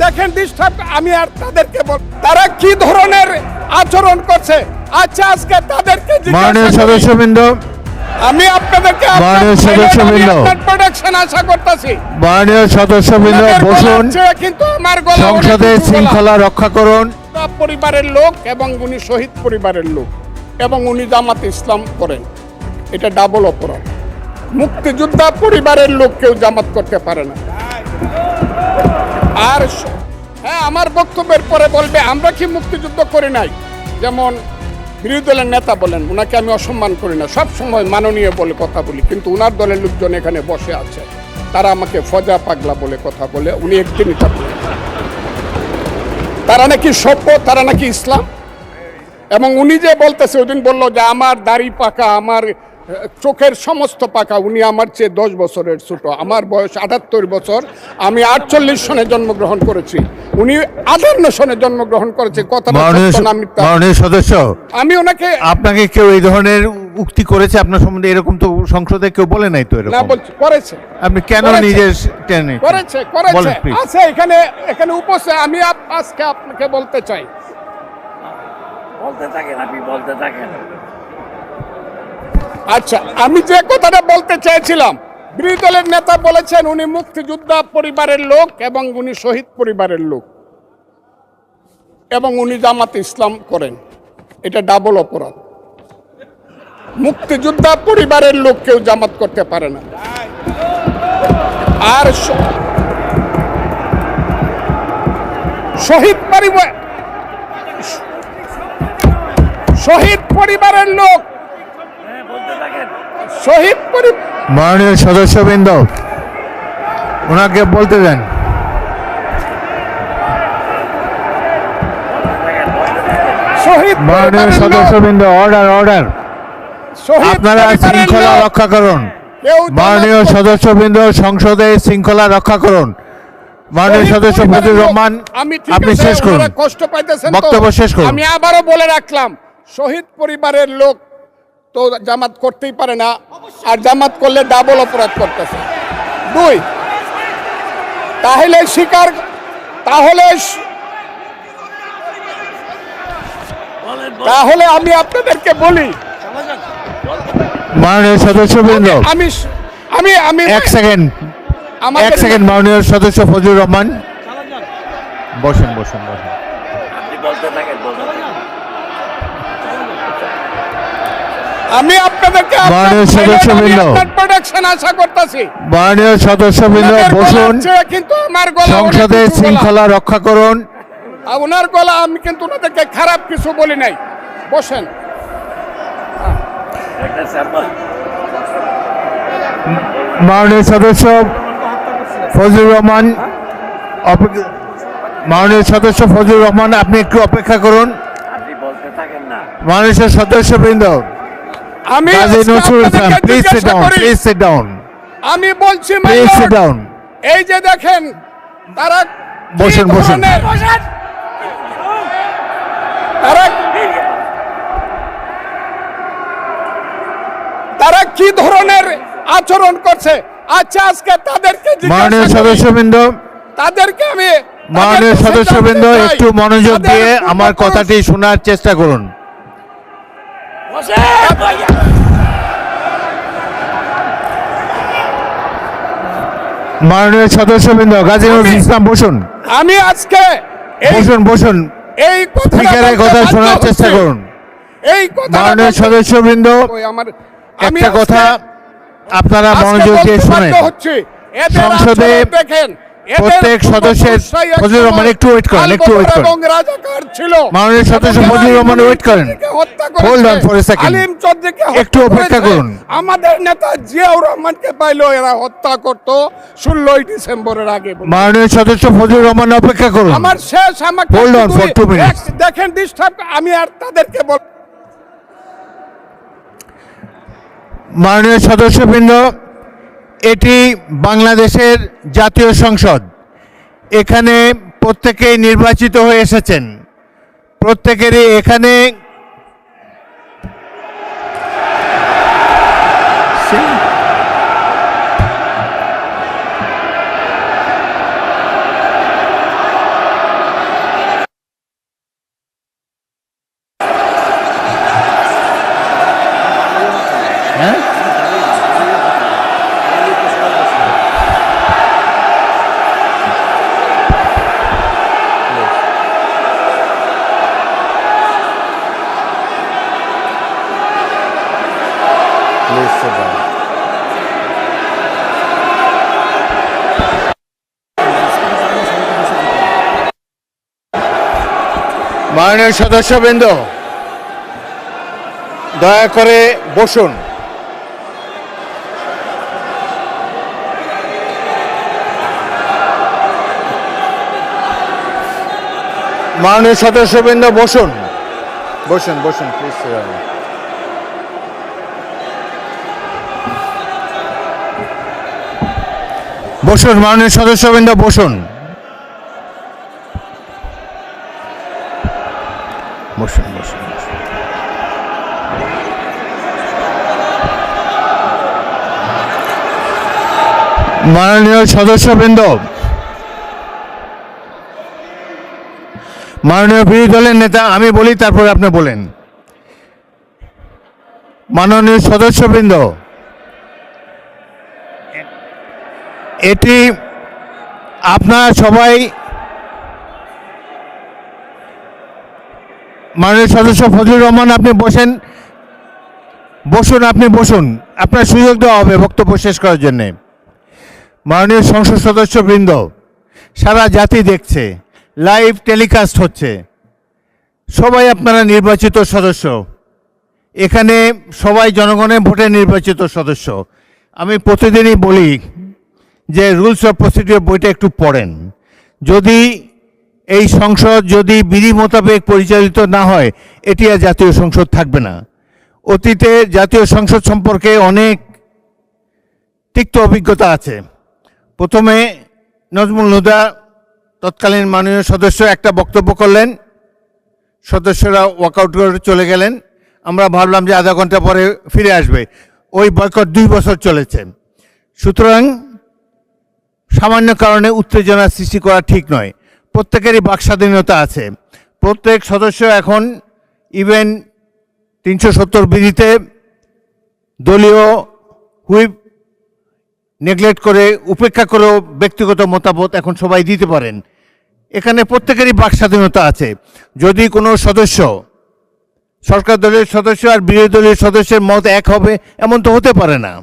দেখেন ডিস্টার্ব আমি আর তাদেরকে তারা কি ধরনের আচরণ করছে আচ্ছা আজকে তাদেরকে মাননীয় সদস্যবৃন্দ, আমি আপনাদেরকে মাননীয় সদস্যবৃন্দ, প্রোডাকশন আশা করতেছি মাননীয় সদস্যবৃন্দ বসুন। কিন্তু আমার গলা সংসদের শৃঙ্খলা রক্ষা করুন। পরিবারের লোক এবং উনি শহীদ পরিবারের লোক এবং উনি জামাত ইসলাম করেন, এটা ডাবল অপরাধ। মুক্তিযোদ্ধা পরিবারের লোক কেউ জামাত করতে পারে না। আর হ্যাঁ, আমার বক্তব্যের পরে বলবে আমরা কি মুক্তিযুদ্ধ করি নাই, যেমন বিরোধী দলের নেতা বলেন, ওনাকে আমি অসম্মান করি না, সব সময় মাননীয় বলে কথা বলি, কিন্তু ওনার দলের লোকজন এখানে বসে আছে, তারা আমাকে ফজা পাগলা বলে কথা বলে, উনি একদিন এটা বলেন তারা নাকি সভ্য, তারা নাকি ইসলাম। এবং উনি যে বলতেছে, ওই দিন বললো যে আমার দাড়ি পাকা, আমার চোখের সমস্ত পাকা, উনি আমার চেয়ে 10 বছরের ছোট, আমার বয়স 78 বছর, আমি 48 সনে জন্মগ্রহণ করেছি, উনি 58 সনে জন্মগ্রহণ করেছে। কথাটা মাননীয় সদস্য, আমি ওনাকে, আপনাকে কেউ এই ধরনের উক্তি করেছে আপনার সম্বন্ধে? এরকম তো সংসদে কেউ বলে নাই তো এরকম। না বলছি করেছে, আপনি কেন নিজের টেনে করেছে আছে এখানে উপস্থিত। আমি আজকে আপনাকে বলতে চাই, বলতে থাকেন, আপনি বলতে থাকেন। আচ্ছা, আমি যে কথাটা বলতে চেয়েছিলাম, বিরোধী দলের নেতা বলেছেন উনি মুক্তিযোদ্ধা পরিবারের লোক এবং উনি শহীদ পরিবারের লোক এবং উনি জামাত ইসলাম করেন, এটা ডাবল অপরাধ। মুক্তিযোদ্ধা পরিবারের লোক কেউ জামাত করতে পারে না। আর শহীদ পরিবারের লোক, শহীদ পরিবার, মাননীয় সদস্যবৃন্দ ওনাকে বলতে দেন। শহীদ মাননীয় সদস্যবৃন্দ, অর্ডার। আপনারা শৃঙ্খলা রক্ষা করুন। মাননীয় সদস্যবৃন্দ, সংসদে শৃঙ্খলা রক্ষা করুন। মাননীয় সদস্য ফজলুর রহমান, আপনি শেষ করুন, কষ্ট পাইতেছেন, বক্তব্য শেষ করুন। আমি আবারও বলে রাখলাম, শহীদ পরিবারের লোক তো জামাত করতেই পারে না, আর জামাত করলে ডাবল অপরাধ করতেছে। 2, তাহলে স্বীকার, তাহলে আমি আপনাদেরকে বলি, মাননীয় সদস্যবৃন্দ, আমি এক সেকেন্ড, মাননীয় সদস্য ফজলুর রহমান বসেন। আপনি বলতে থাকেন, বলতে থাকেন। আমি আপনাদেরকে মাননীয় সদস্যবৃন্দ, প্রোডাকশন আশা করতেছি। মাননীয় সদস্যবৃন্দ বসুন। কিন্তু আমার গলা, সংসদে শৃঙ্খলা রক্ষা করুন। ওনার গলা, আমি কিন্তু ওনাদেরকে খারাপ কিছু বলি নাই। বসেন। মাননীয় সদস্য ফজলুর রহমান, মাননীয় সদস্য ফজলুর রহমান, আপনি একটু অপেক্ষা করুন। আপনি বলতে থাকেন না। মাননীয় সদস্যবৃন্দ, আমি প্লিজ সিট ডাউন। আমি বলছি প্লিজ সিট ডাউন। এই যে দেখেন, তারা বসেন। তারা কি ধরনের আচরণ করছে আচ্ছা আজকে তাদেরকে, মাননীয় সদস্যবৃন্দ, মাননীয় সদস্যবৃন্দ, একটু মনোযোগ দিয়ে আমার কথাটি শোনার চেষ্টা করুন। মাননীয় সদস্যবৃন্দ, গাজী নজরুল ইসলাম বসুন। আমি আজকে বসুন। এই স্পিকারের কথা শোনার চেষ্টা করুন। মাননীয় সদস্যবৃন্দ, একটা কথা আপনারা মনোযোগ দিয়ে শুনেন। সংসদে প্রত্যেক সদস্যের, ফজলুর রহমান একটু ওয়েট করেন। মাননীয় সদস্য ফজলুর রহমান ওয়েট করেন। Hold on for a second, একটু অপেক্ষা করুন। আমাদের নেতা জিয়াউর রহমানকে পাইলো এরা হত্যা করতো 16 ডিসেম্বরের আগে। মাননীয় সদস্য ফজলুর রহমান অপেক্ষা করুন। আমার শেষ, আমাকে হোল্ড অন ফর 2 মিনিটস। দেখেন ডিস্টার্ব, আমি আর তাদেরকে মাননীয় সদস্যবৃন্দ, এটি বাংলাদেশের জাতীয় সংসদ। এখানে প্রত্যেকেই নির্বাচিত হয়ে এসেছেন, প্রত্যেকেরই এখানে মাননীয় সদস্যবৃন্দ, দয়া করে বসুন। মাননীয় সদস্যবৃন্দ বসুন, বসুন বসুন প্লিজ। বসুন মাননীয় সদস্যবৃন্দ বসুন, বসুন বসুন। মাননীয় সদস্যবৃন্দ, মাননীয় বিরোধী দলের নেতা, আমি বলি তারপরে আপনি বলেন। মাননীয় সদস্যবৃন্দ, এটি আপনারা সবাই, মাননীয় সদস্য ফজলুর রহমান আপনি বসেন, বসুন, আপনি বসুন, আপনার সুযোগ দেওয়া হবে বক্তব্য শেষ করার জন্যে। মাননীয় সংসদ সদস্যবৃন্দ, সারা জাতি দেখছে, লাইভ টেলিকাস্ট হচ্ছে, সবাই আপনারা নির্বাচিত সদস্য, এখানে সবাই জনগণের ভোটে নির্বাচিত সদস্য। আমি প্রতিদিনই বলি যে রুলস অফ প্রসিডিওর বইটা একটু পড়েন। যদি এই সংসদ যদি বিধি মোতাবেক পরিচালিত না হয়, এটি আর জাতীয় সংসদ থাকবে না। অতীতে জাতীয় সংসদ সম্পর্কে অনেক তিক্ত অভিজ্ঞতা আছে। প্রথমে নজমুল হুদা তৎকালীন মাননীয় সদস্য একটা বক্তব্য করলেন, সদস্যরা ওয়াকআউট করে চলে গেলেন, আমরা ভাবলাম যে আধা ঘন্টা পরে ফিরে আসবে। ওই বয়কট 2 বছর চলেছে। সুতরাং সামান্য কারণে উত্তেজনা সৃষ্টি করা ঠিক নয়। প্রত্যেকেরই বাক স্বাধীনতা আছে। প্রত্যেক সদস্য এখন ইভেন 370 বিধিতে দলীয় হুইপ নেগলেক্ট করে, উপেক্ষা করেও ব্যক্তিগত মতামত এখন সবাই দিতে পারেন। এখানে প্রত্যেকেরই বাক স্বাধীনতা আছে। যদি কোনো সদস্য, সরকার দলের সদস্য আর বিরোধী দলের সদস্যের মত এক হবে, এমন তো হতে পারে না।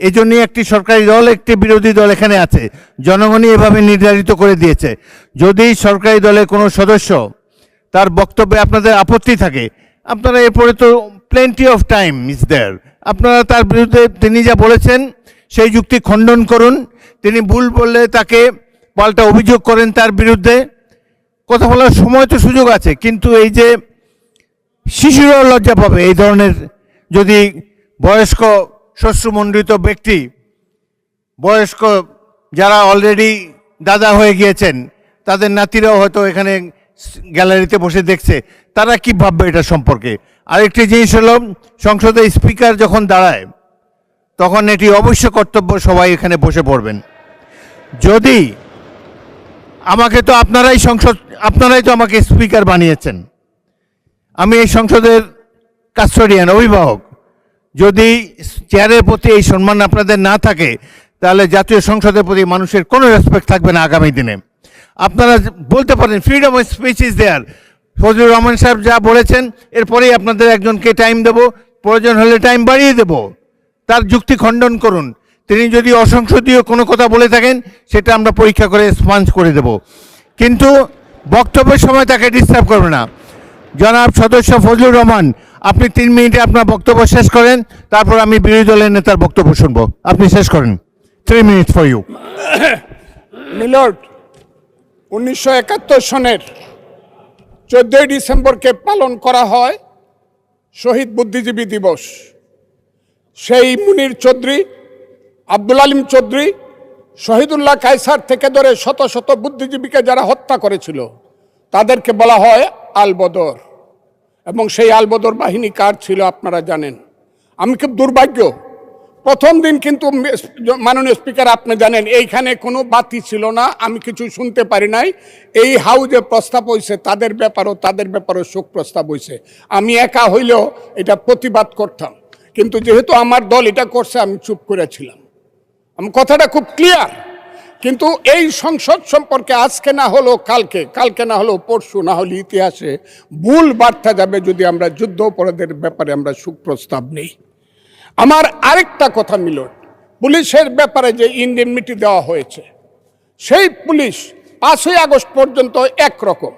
এই জন্যই একটি সরকারি দল, একটি বিরোধী দল এখানে আছে, জনগণই এভাবে নির্ধারিত করে দিয়েছে। যদি সরকারি দলের কোনো সদস্য তার বক্তব্যে আপনাদের আপত্তি থাকে, আপনারা এরপরে তো plenty of time is there, আপনারা তার বিরুদ্ধে তিনি যা বলেছেন সেই যুক্তি খণ্ডন করুন। তিনি ভুল বললে তাকে পাল্টা অভিযোগ করেন তার বিরুদ্ধে। কথা বলার সময় তো সুযোগ আছে, কিন্তু এই যে শিশুরাও লজ্জা পাবে এই ধরনের, যদি বয়স্ক শ্বশ্রুমণ্ডিত ব্যক্তি, বয়স্ক যারা অলরেডি দাদা হয়ে গিয়েছেন, তাদের নাতিরাও হয়তো এখানে গ্যালারিতে বসে দেখছে, তারা কি ভাববে এটা সম্পর্কে। আরেকটি জিনিস হলো, সংসদে স্পিকার যখন দাঁড়ায় তখন এটি অবশ্য কর্তব্য সবাই এখানে বসে পড়বেন। যদি আমাকে তো আপনারাই তো আমাকে স্পিকার বানিয়েছেন, আমি এই সংসদের কাস্টোডিয়ান, অভিভাবক। যদি চেয়ারের প্রতি এই সম্মান আপনাদের না থাকে, তাহলে জাতীয় সংসদের প্রতি মানুষের কোনো রেসপেক্ট থাকবে না আগামী দিনে। আপনারা বলতে পারেন freedom of speech is there, Fazlur Rahman সাহেব যা বলেছেন এরপরেই আপনাদের একজনকে টাইম দেব, প্রয়োজন হলে টাইম বাড়িয়ে দেব, তার যুক্তি খণ্ডন করুন। তিনি যদি অসংসদীয় কোনো কথা বলে থাকেন, সেটা আমরা পরীক্ষা করে স্পঞ্জ করে দেব, কিন্তু বক্তব্যের সময় তাকে ডিস্টার্ব করবে না। জনাব সদস্য ফজলুর রহমান, আপনি 3 মিনিটে আপনার বক্তব্য শেষ করেন, তারপর আমি বিরোধী দলের নেতার বক্তব্য শুনবো। আপনি শেষ করেন। 3 মিনিটস ফর ইউ। মিলর্ড, 1971 সনের 14 ডিসেম্বরকে পালন করা হয় শহীদ বুদ্ধিজীবী দিবস। সেই মুনির চৌধুরী, আব্দুল আলিম চৌধুরী, শহীদুল্লাহ কায়সার থেকে ধরে শত শত বুদ্ধিজীবীকে যারা হত্যা করেছিল, তাদেরকে বলা হয় আলবদর। এবং সেই আলবদর বাহিনী কার ছিল আপনারা জানেন। আমি খুব দুর্ভাগ্য, প্রথম দিন কিন্তু মাননীয় স্পিকার আপনি জানেন এইখানে কোনো বাতি ছিল না, আমি কিছু শুনতে পারি নাই। এই হাউজে প্রস্তাব হয়েছে তাদের ব্যাপারও শোক প্রস্তাব হয়েছে। আমি একা হইলেও এটা প্রতিবাদ করতাম, কিন্তু যেহেতু আমার দল এটা করছে আমি চুপ করেছিলাম। আমি কথাটা খুব ক্লিয়ার। কিন্তু এই সংসদ সম্পর্কে আজকে না হলো কালকে না হলো পরশু, না হলে ইতিহাসে ভুল বার্তা যাবে যদি আমরা যুদ্ধ অপরাধের ব্যাপারে আমরা সুপ্রস্তাব নেই। আমার আরেকটা কথা মিলন, পুলিশের ব্যাপারে যে ইনডেমনিটি দেওয়া হয়েছে, সেই পুলিশ 5ই আগস্ট পর্যন্ত একরকম,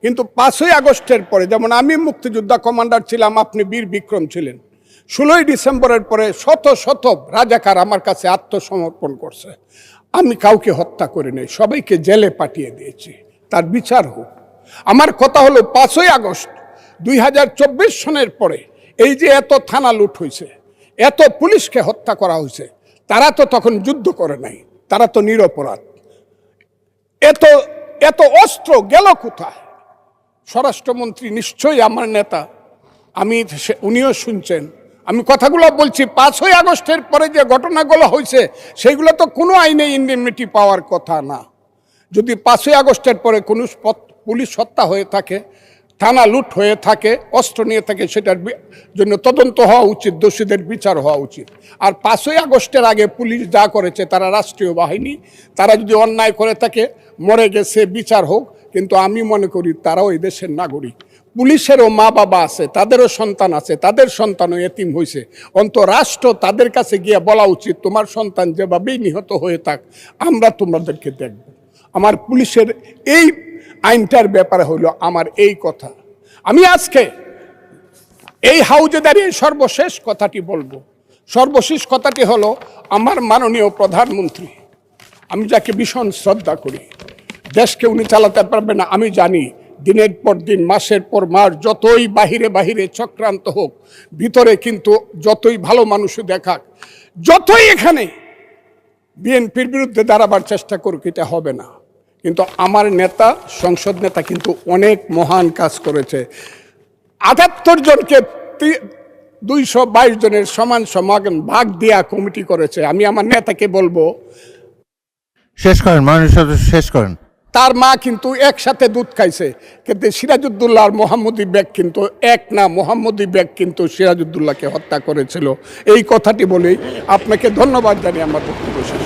কিন্তু 5ই আগস্টের পরে, যেমন আমি মুক্তিযোদ্ধা কমান্ডার ছিলাম, আপনি বীর বিক্রম ছিলেন, 16ই ডিসেম্বরের পরে শত শত রাজাকার আমার কাছে আত্মসমর্পণ করছে। আমি কাউকে হত্যা করি নাই, সবাইকে জেলে পাঠিয়ে দিয়েছি, তার বিচার হোক। আমার কথা হলো 5ই আগস্ট 2024 সনের পরে এই যে এত থানা লুট হয়েছে, এত পুলিশকে হত্যা করা হয়েছে, তারা তো তখন যুদ্ধ করে নাই, তারা তো নিরপরাধ। এত এত অস্ত্র গেল কোথায়? স্বরাষ্ট্রমন্ত্রী নিশ্চয়ই আমার নেতা, উনিও শুনছেন আমি কথাগুলো বলছি। 5ই আগস্টের পরে যে ঘটনাগুলো হয়েছে সেগুলো তো কোনো আইনে ইন্ডেমনিটি পাওয়ার কথা না। যদি 5ই আগস্টের পরে কোনো পুলিশ হত্যা হয়ে থাকে, থানা লুট হয়ে থাকে, অস্ত্র নিয়ে থাকে, সেটার জন্য তদন্ত হওয়া উচিত, দোষীদের বিচার হওয়া উচিত। আর 5ই আগস্টের আগে পুলিশ যা করেছে, তারা রাষ্ট্রীয় বাহিনী, তারা যদি অন্যায় করে থাকে, মরে গেছে, বিচার হোক। কিন্তু আমি মনে করি তারাও এই দেশের নাগরিক, পুলিশেরও মা বাবা আছে, তাদেরও সন্তান আছে, তাদের সন্তানও এতিম হয়েছে। রাষ্ট্র তাদের কাছে গিয়ে বলা উচিত, তোমার সন্তান যেভাবেই নিহত হয়ে থাক, আমরা তোমাদেরকে দেখব। আমার পুলিশের এই আইনটার ব্যাপারে হইল আমার এই কথা। আমি আজকে এই হাউজে দাঁড়িয়ে সর্বশেষ কথাটি বলবো। সর্বশেষ কথাটি হলো, আমার মাননীয় প্রধানমন্ত্রী, আমি যাকে ভীষণ শ্রদ্ধা করি, দেশকে উনি চালাতে পারবে না আমি জানি। দিনের পর দিন, মাসের পর মাস, যতই বাহিরে বাহিরে চক্রান্ত হোক, ভিতরে কিন্তু যতই ভালো মানুষ দেখাক, যতই এখানে বিএনপির বিরুদ্ধে দাঁড়াবার চেষ্টা করুক, এটা হবে না। কিন্তু আমার নেতা, সংসদ নেতা কিন্তু অনেক মহান কাজ করেছে। 78 জনকে 222 জনের সমান সমান ভাগ দেয়া কমিটি করেছে। আমি আমার নেতাকে বলবো, শেষ করেন মাননীয় সদস্য, শেষ করেন। তার মা কিন্তু একসাথে দুধ খাইছে, কিন্তু সিরাজউদ্দৌলা আর মোহাম্মদী বেগ কিন্তু এক না। মোহাম্মদী বেগ কিন্তু সিরাজউদ্দৌলাকে হত্যা করেছিল। এই কথাটি বলেই আপনাকে ধন্যবাদ জানিয়ে আমার বক্তব্য শেষ।